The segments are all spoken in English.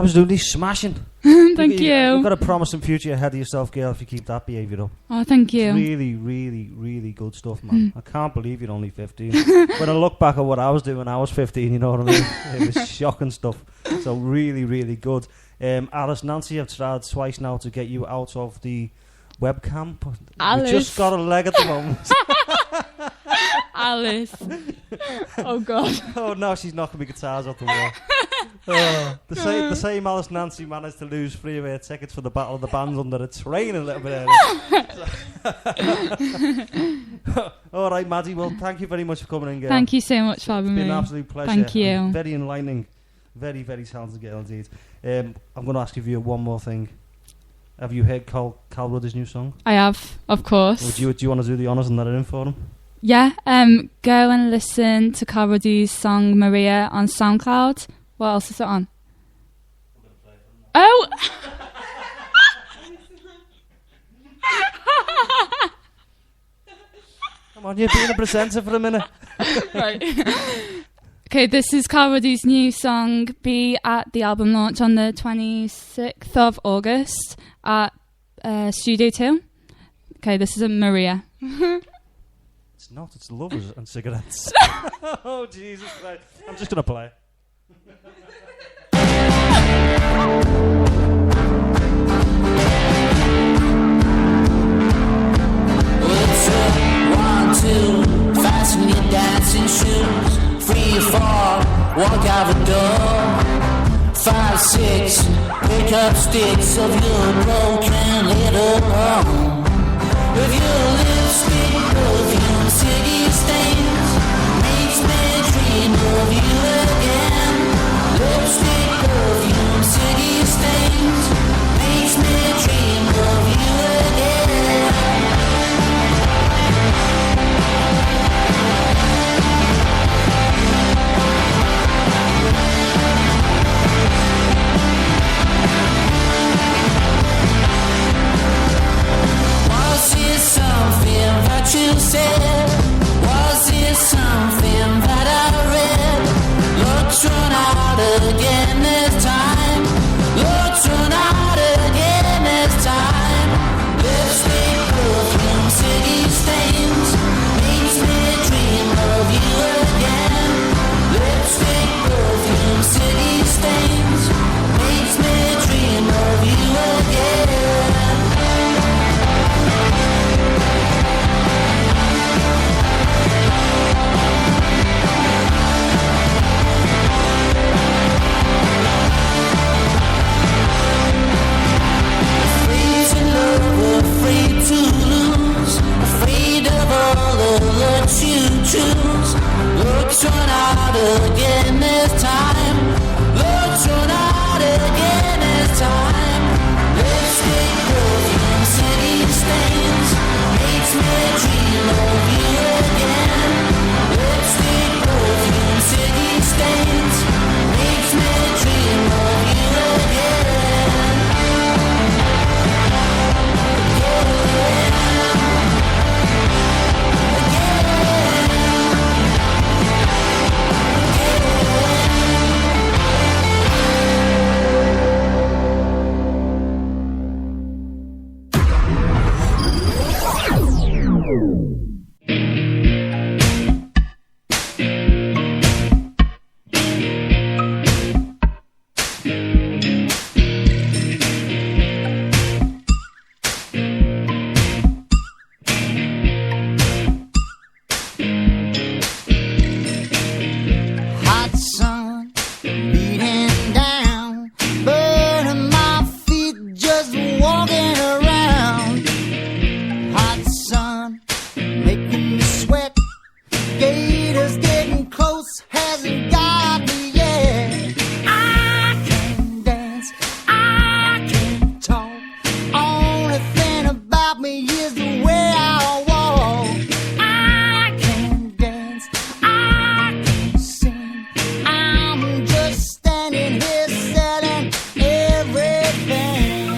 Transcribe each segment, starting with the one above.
Absolutely smashing. Thank you. You've got a promising future ahead of yourself, girl, if you keep that behaviour up. Oh, thank you. It's really, really, really good stuff, man. I can't believe you're only 15. When I look back at what I was doing when I was 15, you know what I mean? It was shocking stuff. So really, really good. Alice, Nancy, I've tried twice now to get you out of the webcam. Alice. You just got a leg at the moment. Alice. Oh, God. Oh, no, she's knocking my guitars off the wall. The same Alice Nancy managed to lose 3 of her tickets for the Battle of the Bands under a train a little bit earlier. All right, Maddie, well, thank you very much for coming in, girl. Thank you so much for having me. It's been an absolute pleasure. Thank you. And very enlightening. Very, very talented girl indeed. I'm going to ask you one more thing. Have you heard Carl Ruddy's new song? I have, of course. Do you want to do the honours and let it in for him? Yeah, go and listen to Carl Ruddy's song Maria on SoundCloud. What else is it on? Oh! Come on, you're being a presenter for a minute. Right. Okay, this is Carl Ruddy's new song. Be at the album launch on the 26th of August at Studio 2. Okay, this is a Maria. It's not, it's lovers and cigarettes. Oh, Jesus Christ. I'm just going to play. It's a 1, 2, fasten your dancing shoes. 3 or 4, walk out the door. 5, 6, pick up sticks of your broken little home. With your lipstick, perfume, city stains, makes me dream of you again. Lipstick, perfume, city stains, makes me dream of you again. Was it something that you said? Was it something that I read? Looks run out again this time. Looks run out again this time. Lipstick, perfume, city stains, makes me dream of you again. Lipstick, perfume, city stains, makes me dream of you again. Afraid to lose, afraid of all the looks you choose. Looks run out again this time. Looks run out again this time. Lipstick, perfume, city stains, makes me dream of you again. Lipstick, perfume, city stains, makes me dream of you again. Hot sun beating down, burning my feet just walking around. Hot sun making me sweat, gators getting close, hasn't got me yet. I can dance, I can talk, only thing about me is the way I walk. I can dance, I can sing, I'm just standing here selling everything.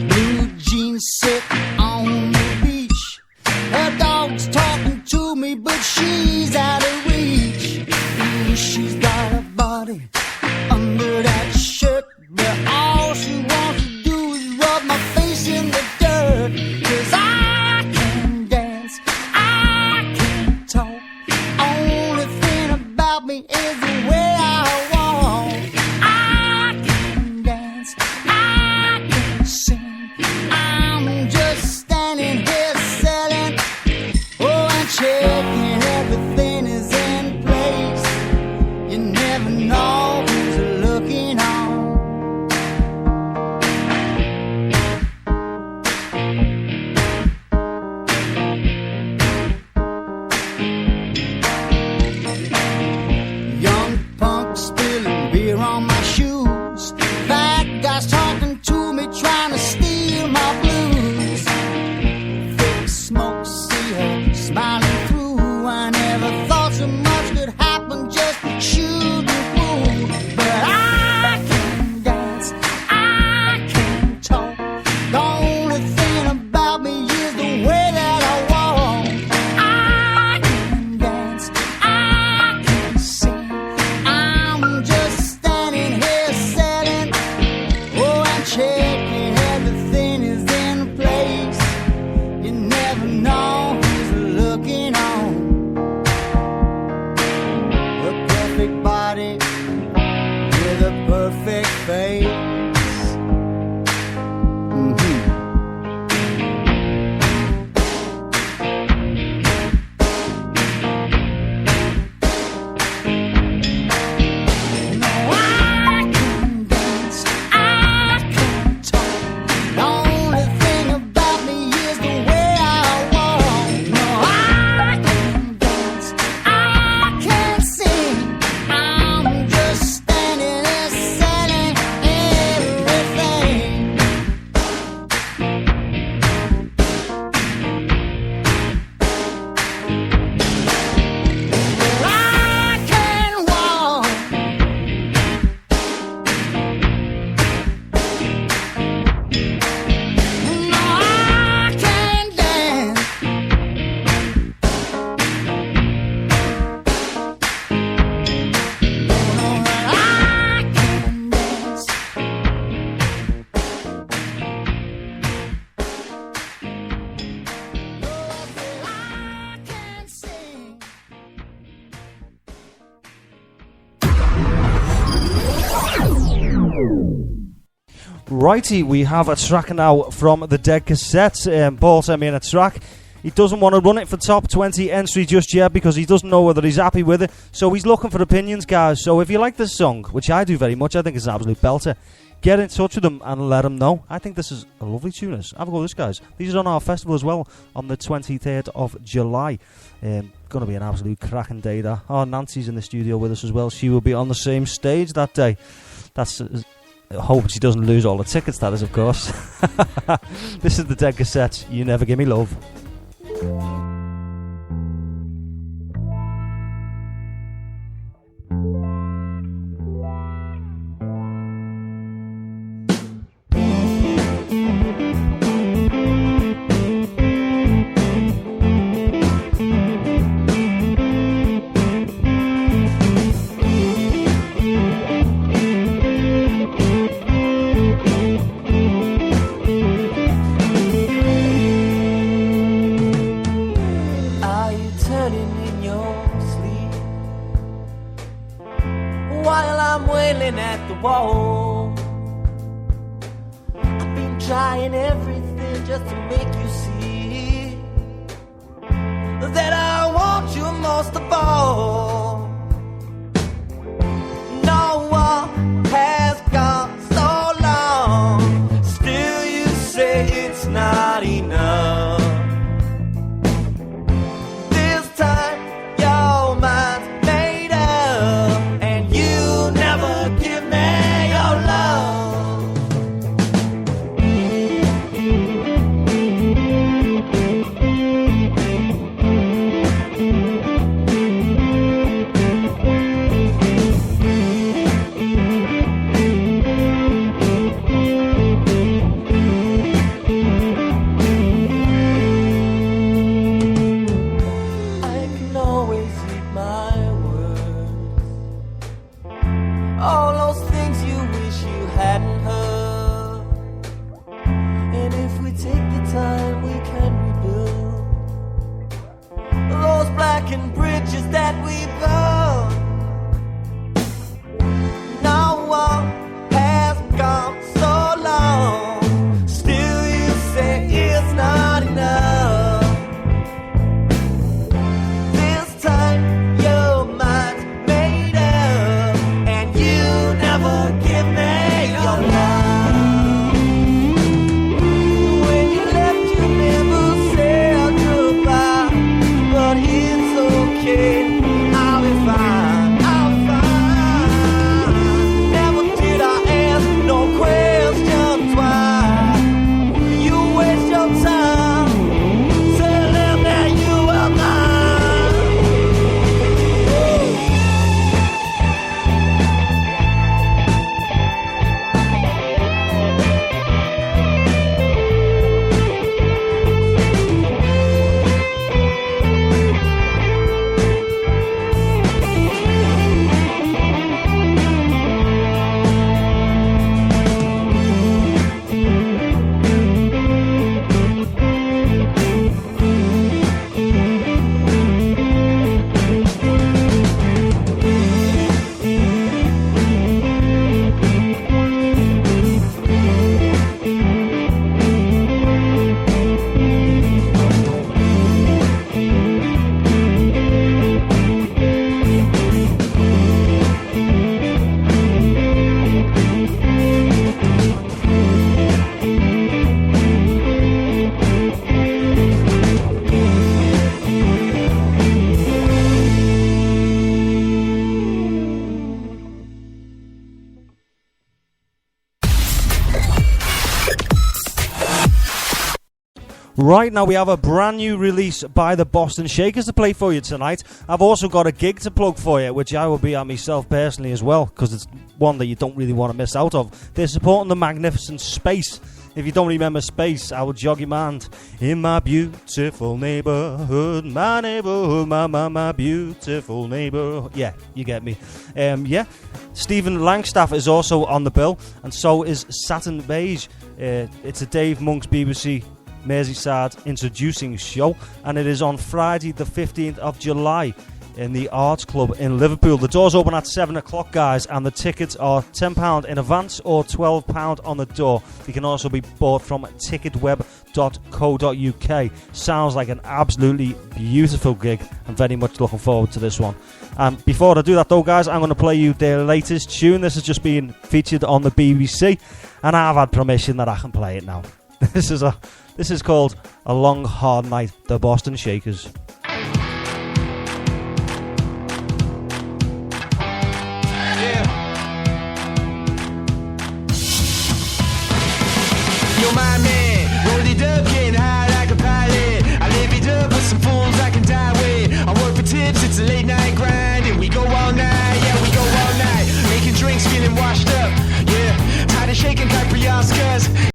Blue jeans sit on the beach, her dog's talking to me, but she's out of reach. checking everything is in place. You never know who's looking on. A perfect body with a perfect face. Righty, we have a track now from the Dead Cassettes. Paul sent me in a track. He doesn't want to run it for top 20 entry just yet because he doesn't know whether he's happy with it. So he's looking for opinions, guys. So if you like this song, which I do very much, I think it's an absolute belter, get in touch with him and let him know. I think this is a lovely tune. Have a go with this, guys. These are on our festival as well on the 23rd of July. Going to be an absolute cracking day, that. Oh, Nancy's in the studio with us as well. She will be on the same stage that day. That's... hoping she doesn't lose all the tickets, that is, of course. This is the Dead Cassettes. You Never Give Me Love. Whoa, I've been trying everything just to make you see that I want you most of all. No one has gone so long, still you say it's not enough. This time your mind's made up and you never give me your love. Right, now we have a brand new release by the Boston Shakers to play for you tonight. I've also got a gig to plug for you, which I will be at myself personally as well, because it's one that you don't really want to miss out of. They're supporting the magnificent Space. If you don't remember Space, I will jog your mind. In my beautiful neighborhood, my beautiful neighborhood. Yeah, you get me. Yeah, Stephen Langstaff is also on the bill, and so is Satin Beige. It's a Dave Monk's BBC Merseyside introducing show, and it is on Friday the 15th of July in the Arts Club in Liverpool. The doors open at 7 o'clock, guys, and the tickets are £10 in advance or £12 on the door. They can also be bought from ticketweb.co.uk. Sounds like an absolutely beautiful gig. I'm very much looking forward to this one. Before I do that though, guys, I'm going to play you their latest tune. This has just been featured on the BBC, and I've had permission that I can play it now. This is called A Long Hard Night, the Boston Shakers. You're my man, roll it up, getting high like a pilot. I live it up with some fools I can die with. I work for tips, it's a late night grind, and we go all night, yeah, we go all night. Making drinks, feeling washed up, yeah. Tired of shaking like Prioscas.